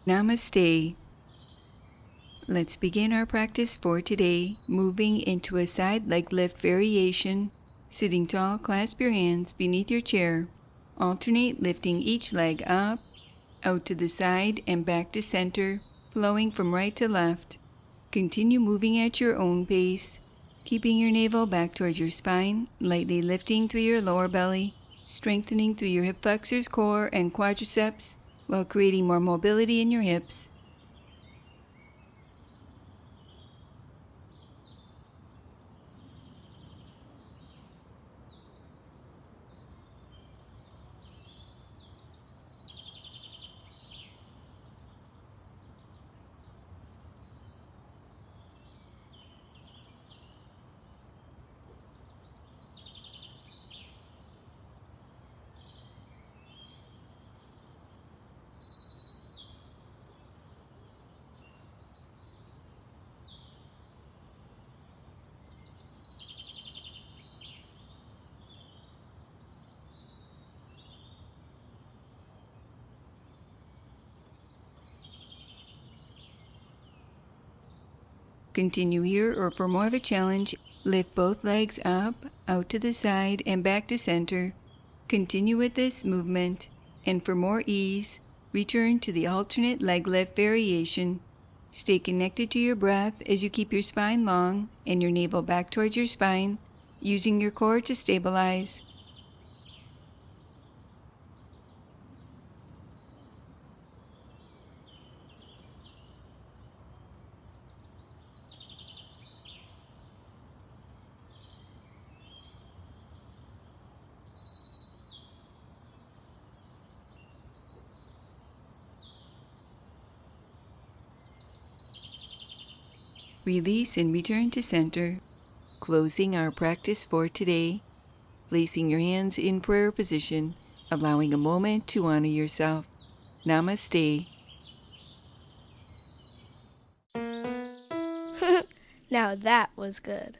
Namaste. Let's begin our practice for today, moving into a side leg lift variation. Sitting tall, clasp your hands beneath your chair. Alternate lifting each leg up, out to the side and back to center, flowing from right to left. Continue moving at your own pace, keeping your navel back towards your spine, lightly lifting through your lower belly, strengthening through your hip flexors, core, and quadriceps, while creating more mobility in your hips. Continue here, or for more of a challenge, lift both legs up, out to the side, and back to center. Continue with this movement, and for more ease, return to the alternate leg lift variation. Stay connected to your breath as you keep your spine long and your navel back towards your spine, using your core to stabilize. Release and return to center. Closing our practice for today, placing your hands in prayer position, allowing a moment to honor yourself. Namaste. Now that was good.